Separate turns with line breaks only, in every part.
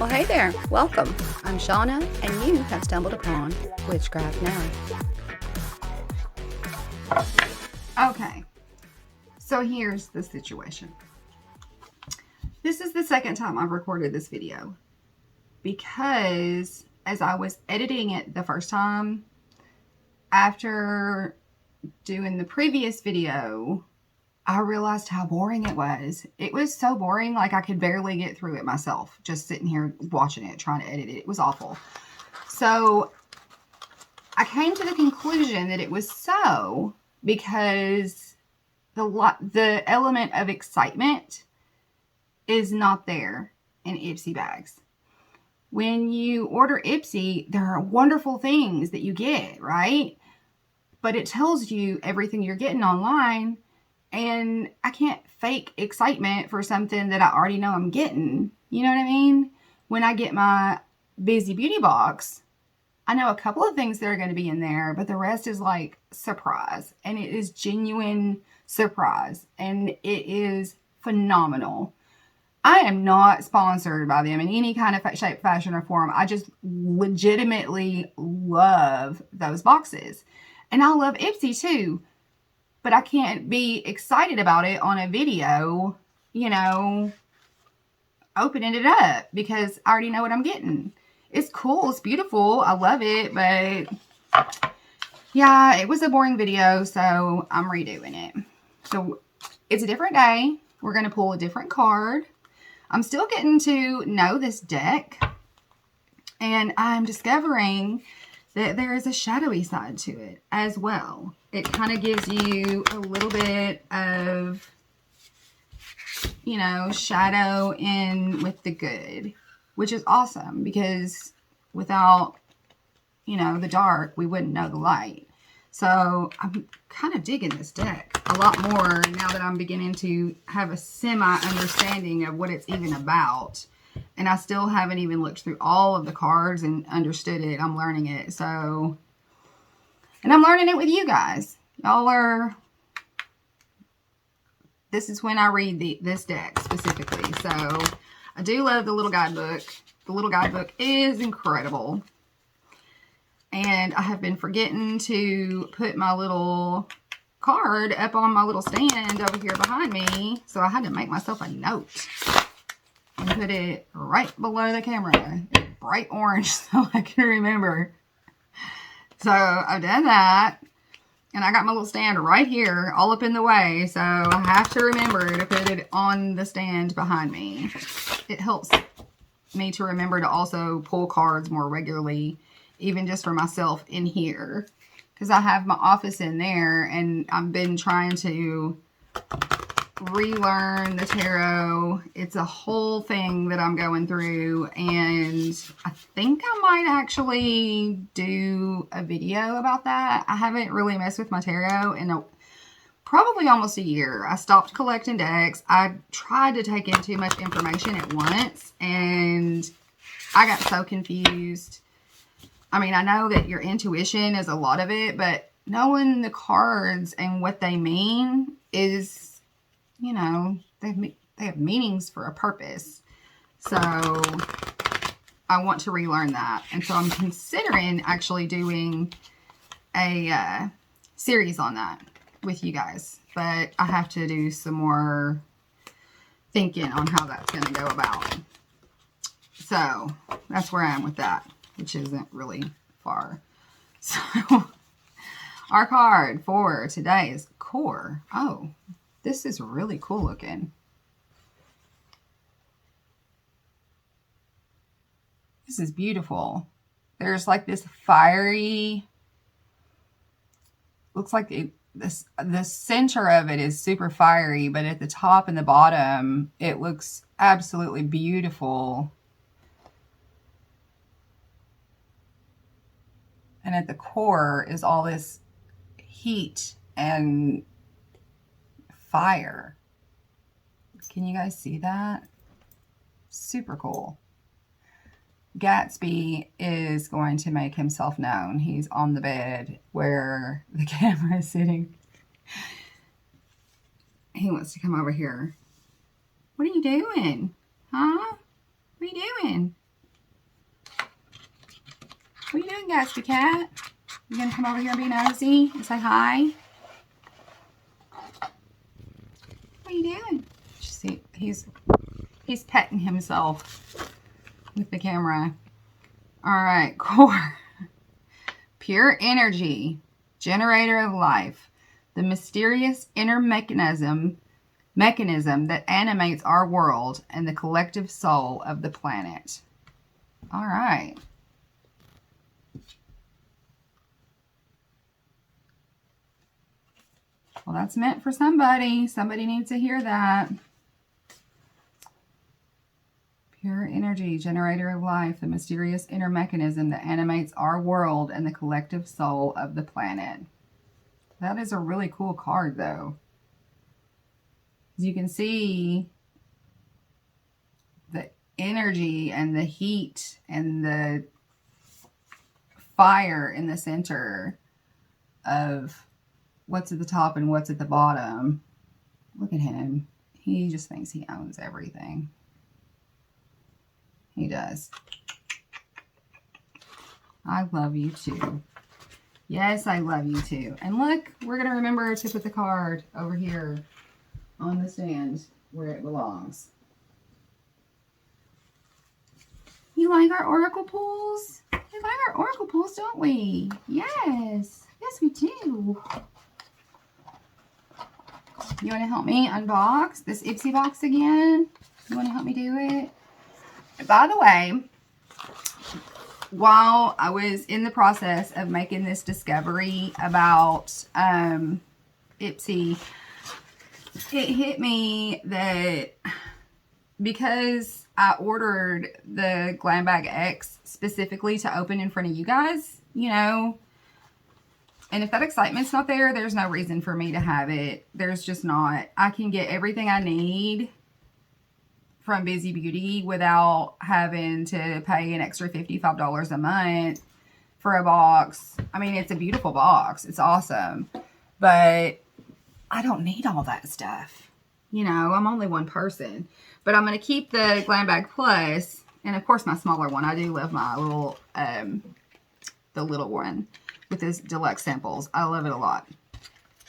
Well, hey there, welcome. I'm Shauna, and you have stumbled upon Witchcraft Now.
Okay, so here's the situation. This is the second time I've recorded this video because as I was editing it the first time, after doing the previous video, I realized how boring it was. It was so boring, like I could barely get through it myself, just sitting here watching it, trying to edit it. It was awful. So I came to the conclusion that it was so because the element of excitement is not there in Ipsy bags. When you order Ipsy, there are wonderful things that you get, right? But it tells you everything you're getting online. And I can't fake excitement for something that I already know I'm getting. You know what I mean? When I get my Busy Beauty box, I know a couple of things that are going to be in there, but the rest is like surprise. And it is genuine surprise. And it is phenomenal. I am not sponsored by them in any kind of shape, fashion, or form. I just legitimately love those boxes. And I love Ipsy too. But I can't be excited about it on a video, you know, opening it up because I already know what I'm getting. It's cool. It's beautiful. I love it. But yeah, it was a boring video, so I'm redoing it. So it's a different day. We're going to pull a different card. I'm still getting to know this deck. And I'm discovering that there is a shadowy side to it as well. It kind of gives you a little bit of, you know, shadow in with the good, which is awesome because without, you know, the dark, we wouldn't know the light. So I'm kind of digging this deck a lot more now that I'm beginning to have a semi-understanding of what it's even about. And I still haven't even looked through all of the cards and understood it. I'm learning it. So, and I'm learning it with you guys. Y'all are, this is when I read this deck specifically. So, I do love the little guidebook. The little guidebook is incredible. And I have been forgetting to put my little card up on my little stand over here behind me. So, I had to make myself a note. And put it right below the camera. Bright orange so I can remember. So I've done that. And I got my little stand right here, all up in the way. So I have to remember to put it on the stand behind me. It helps me to remember to also pull cards more regularly, even just for myself in here. Because I have my office in there and I've been trying to relearn the tarot. It's a whole thing that I'm going through, and I think I might actually do a video about that. I haven't really messed with my tarot in probably almost a year. I stopped collecting decks. I tried to take in too much information at once, and I got so confused. I mean, I know that your intuition is a lot of it, but knowing the cards and what they mean is, you know, they have meanings for a purpose. So I want to relearn that. And so I'm considering actually doing a series on that with you guys. But I have to do some more thinking on how that's going to go about. So that's where I am with that, which isn't really far. So our card for today is Core. Oh, this is really cool looking. This is beautiful. There's like this fiery, looks like the center of it is super fiery, but at the top and the bottom, it looks absolutely beautiful. And at the core is all this heat and fire. Can you guys see that? Super cool. Gatsby is going to make himself known. He's on the bed where the camera is sitting. He wants to come over here. What are you doing? Huh? What are you doing? What are you doing, Gatsby Cat? You gonna come over here and be nosy and say hi? What are you doing? See, he's petting himself with the camera. All right, core. Pure energy, generator of life, the mysterious inner mechanism that animates our world and the collective soul of the planet. All right. Well, that's meant for somebody. Somebody needs to hear that. Pure energy, generator of life, the mysterious inner mechanism that animates our world and the collective soul of the planet. That is a really cool card, though. As you can see, the energy and the heat and the fire in the center of what's at the top and what's at the bottom. Look at him. He just thinks he owns everything. He does. I love you too. Yes, I love you too. And look, we're going to remember to put the card over here on the stand where it belongs. You like our oracle pulls? We like our oracle pulls, don't we? Yes. Yes, we do. You want to help me unbox this Ipsy box again? You want to help me do it? By the way, while I was in the process of making this discovery about Ipsy, it hit me that because I ordered the Glam Bag X specifically to open in front of you guys, you know, and if that excitement's not there, there's no reason for me to have it. There's just not. I can get everything I need from Busy Beauty without having to pay an extra $55 a month for a box. I mean, it's a beautiful box. It's awesome. But I don't need all that stuff. You know, I'm only one person. But I'm going to keep the Glam Bag Plus. And, of course, my smaller one. I do love my little, the little one with this deluxe samples. I love it a lot.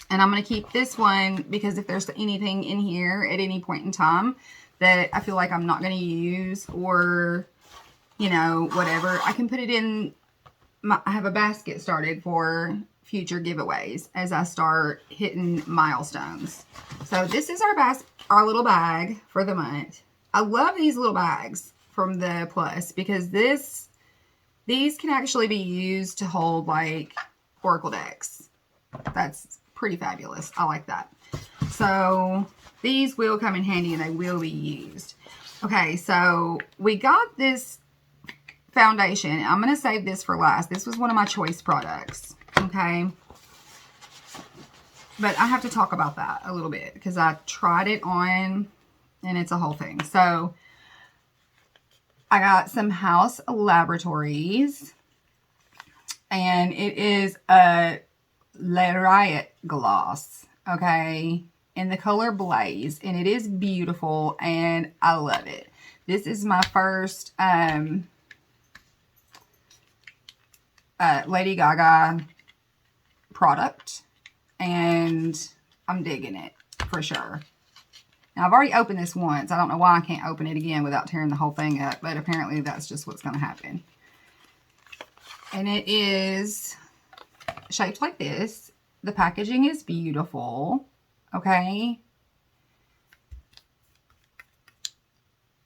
And I'm going to keep this one because if there's anything in here at any point in time that I feel like I'm not going to use or, you know, whatever, I can put it in I have a basket started for future giveaways as I start hitting milestones. So this is our little bag for the month. I love these little bags from the Plus because these can actually be used to hold like oracle decks. That's pretty fabulous. I like that. So these will come in handy and they will be used. Okay, so we got this foundation. I'm going to save this for last. This was one of my choice products. Okay. But I have to talk about that a little bit because I tried it on and it's a whole thing. So I got some House Laboratories and it is a Lariat gloss. Okay. In the color Blaze, and it is beautiful and I love it. This is my first Lady Gaga product and I'm digging it for sure. Now I've already opened this once. I don't know why I can't open it again without tearing the whole thing up, but apparently that's just what's going to happen. And it is shaped like this. The packaging is beautiful. Okay.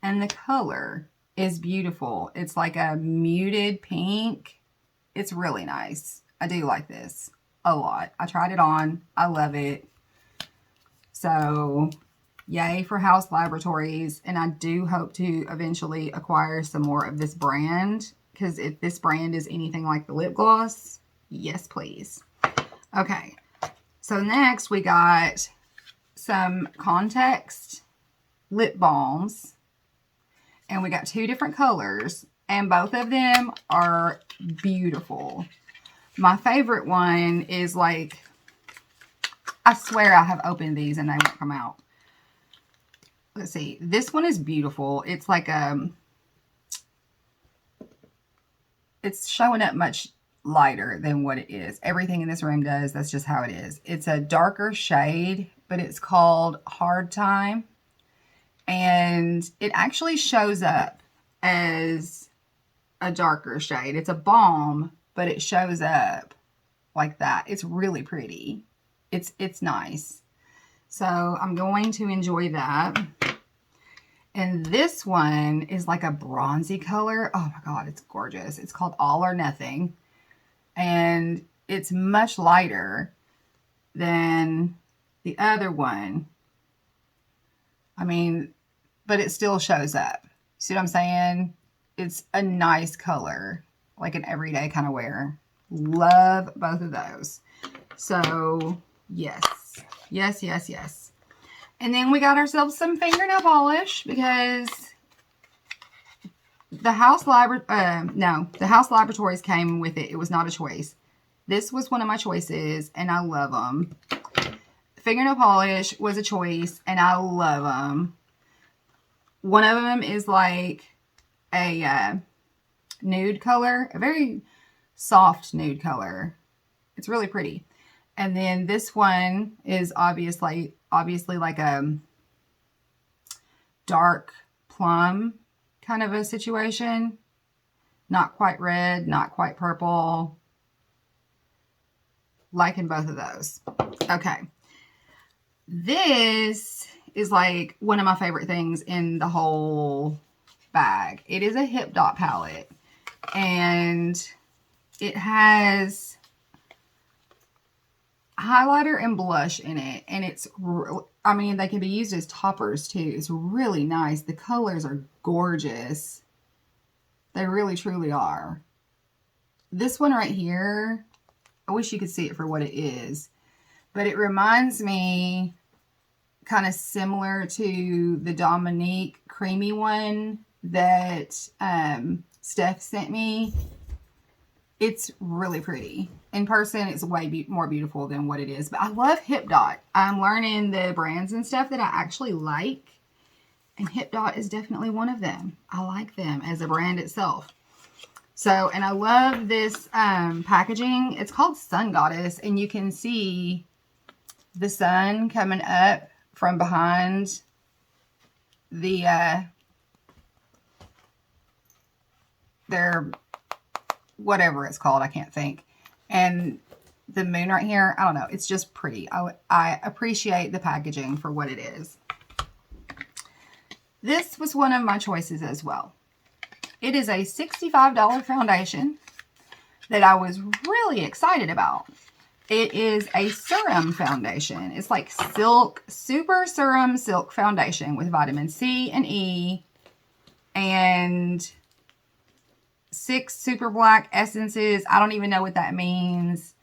And the color is beautiful. It's like a muted pink. It's really nice. I do like this a lot. I tried it on. I love it. So, yay for House Laboratories. And I do hope to eventually acquire some more of this brand. Because if this brand is anything like the lip gloss, yes, please. Okay. So, next we got some Context lip balms. And we got two different colors. And both of them are beautiful. My favorite one is like, I swear I have opened these and they won't come out. Let's see. This one is beautiful. It's like it's showing up much lighter than what it is. Everything in this room does. That's just how it is. It's a darker shade, but it's called Hard Time. And it actually shows up as a darker shade. It's a balm, but it shows up like that. It's really pretty. It's nice. So I'm going to enjoy that. And this one is like a bronzy color. Oh my God, it's gorgeous. It's called All or Nothing. And it's much lighter than the other one. I mean, but it still shows up. See what I'm saying? It's a nice color, like an everyday kind of wear. Love both of those. So yes, yes, yes, yes. And then we got ourselves some fingernail polish because the House Laboratories came with it. It was not a choice. This was one of my choices, and I love them. Fingernail polish was a choice, and I love them. One of them is like a nude color, a very soft nude color. It's really pretty. And then this one is obviously like a dark plum kind of a situation. Not quite red, not quite purple. Liking both of those. Okay. This is like one of my favorite things in the whole bag. It is a hipdot palette. And it has highlighter and blush in it. And it's, I mean, they can be used as toppers too. It's really nice. The colors are gorgeous. They really, truly are. This one right here, I wish you could see it for what it is. But it reminds me kind of similar to the Dominique creamy one that Steph sent me. It's really pretty. In person, it's way more beautiful than what it is. But I love hipdot. I'm learning the brands and stuff that I actually like. And hipdot is definitely one of them. I like them as a brand itself. So, and I love this packaging. It's called Sun Goddess. And you can see the sun coming up from behind the their whatever it's called, I can't think. And the moon right here, I don't know, it's just pretty. I appreciate the packaging for what it is. This was one of my choices as well. It is a $65 foundation that I was really excited about. It is a serum foundation. It's like silk, super serum silk foundation with vitamin C and E and 6 super black essences. I don't even know what that means.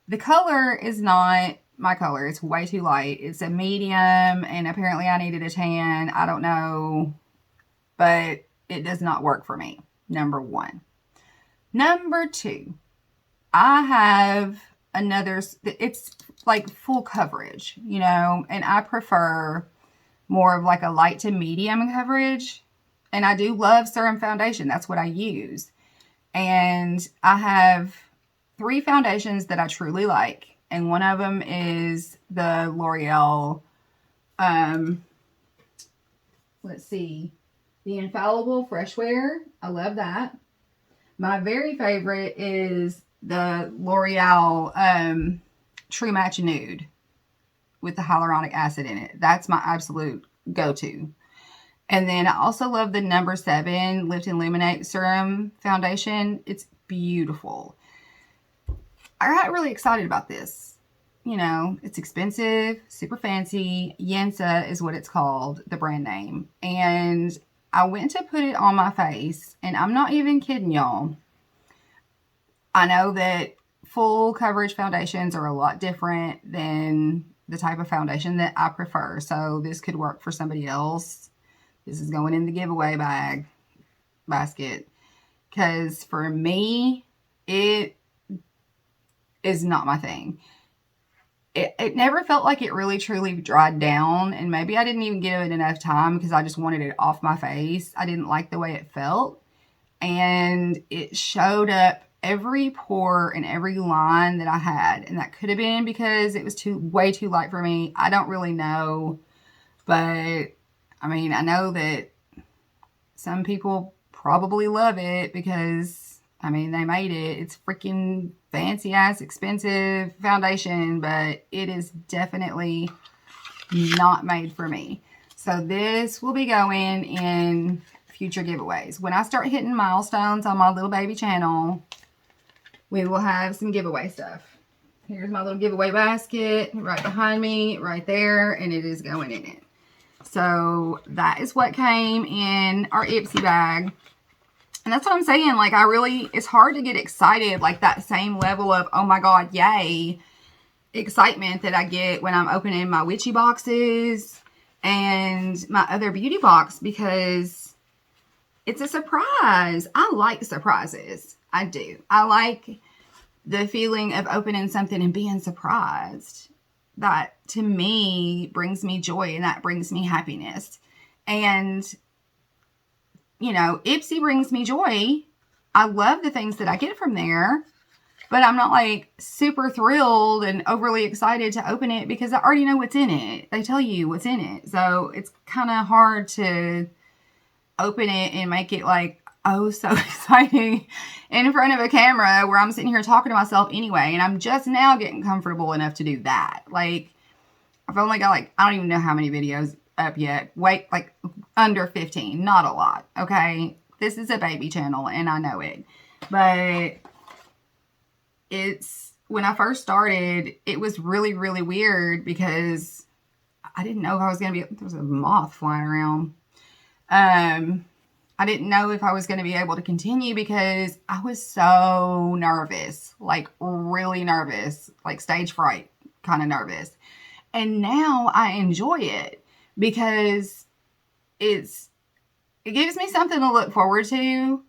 The color is not my color. It's way too light. It's a medium, and apparently I needed a tan. I don't know, but it does not work for me. Number one. Number two, I have another, it's like full coverage, you know, and I prefer more of like a light to medium coverage. And I do love serum foundation. That's what I use. And I have 3 foundations that I truly like. And one of them is the L'Oreal, let's see, the Infallible Fresh Wear. I love that. My very favorite is the L'Oreal True Match Nude with the hyaluronic acid in it. That's my absolute go-to. And then I also love the number 7 Lift and Illuminate Serum Foundation. It's beautiful. I got really excited about this. You know, it's expensive, super fancy. Yensa is what it's called, the brand name. And I went to put it on my face, and I'm not even kidding y'all. I know that full coverage foundations are a lot different than the type of foundation that I prefer. So this could work for somebody else. This is going in the giveaway basket. Because for me, it is not my thing. It never felt like it really truly dried down. And maybe I didn't even give it enough time because I just wanted it off my face. I didn't like the way it felt. and it showed up every pore and every line that I had. And that could have been because it was way too light for me. I don't really know. But, I mean, I know that some people probably love it because, I mean, they made it. It's freaking fancy-ass, expensive foundation, but it is definitely not made for me. So this will be going in future giveaways. When I start hitting milestones on my little baby channel, we will have some giveaway stuff. Here's my little giveaway basket right behind me, right there, and it is going in it. So that is what came in our Ipsy bag. And that's what I'm saying. Like, it's hard to get excited, like that same level of, oh my God, yay, excitement that I get when I'm opening my witchy boxes and my other beauty box, because it's a surprise. I like surprises. I do. I like the feeling of opening something and being surprised. That, to me, brings me joy, and that brings me happiness. And, you know, Ipsy brings me joy. I love the things that I get from there, but I'm not, like, super thrilled and overly excited to open it because I already know what's in it. They tell you what's in it. So it's kind of hard to open it and make it, like, oh, so exciting in front of a camera where I'm sitting here talking to myself anyway. And I'm just now getting comfortable enough to do that. Like, I've only got, like, I don't even know how many videos up yet. Wait, like, under 15. Not a lot, okay? This is a baby channel, and I know it. But when I first started, it was really, really weird because I didn't know if I was going to be, there was a moth flying around. I didn't know if I was going to be able to continue because I was so nervous, like really nervous, like stage fright kind of nervous. And now I enjoy it because it gives me something to look forward to.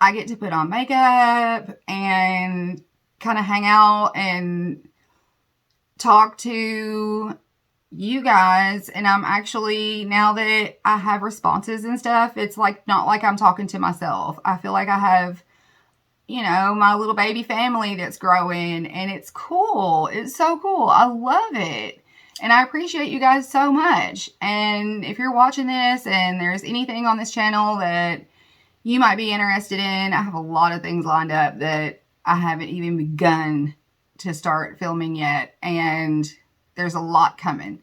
I get to put on makeup and kind of hang out and talk to you guys. And I'm actually, now that I have responses and stuff, it's like not like I'm talking to myself. I feel like I have, you know, my little baby family that's growing, and it's cool. It's so cool. I love it. And I appreciate you guys so much. And if you're watching this and there's anything on this channel that you might be interested in, I have a lot of things lined up that I haven't even begun to start filming yet. And there's a lot coming.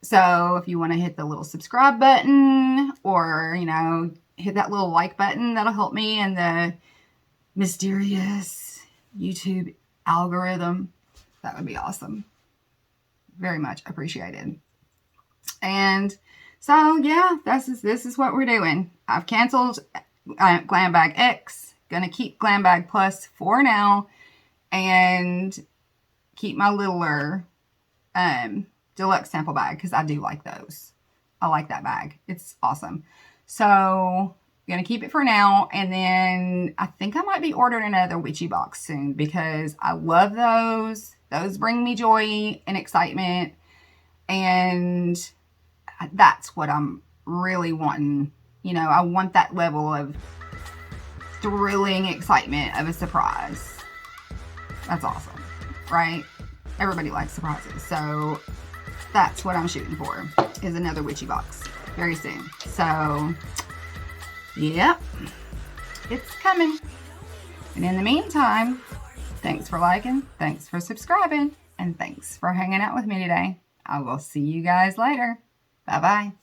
So if you want to hit the little subscribe button, or, you know, hit that little like button, that'll help me in the mysterious YouTube algorithm. That would be awesome. Very much appreciated. And so, yeah, this is what we're doing. I've canceled Glam Bag X. Gonna keep Glam Bag Plus for now, and keep my littler deluxe sample bag because I do like those. I like that bag. It's awesome. So I'm gonna keep it for now, and then I think I might be ordering another witchy box soon because I love those. Those bring me joy and excitement, and that's what I'm really wanting. You know, I want that level of thrilling excitement of a surprise. That's awesome, right? Everybody likes surprises. So that's what I'm shooting for, is another witchy box very soon. So, yep, it's coming. And in the meantime, thanks for liking, thanks for subscribing, and thanks for hanging out with me today. I will see you guys later. Bye-bye.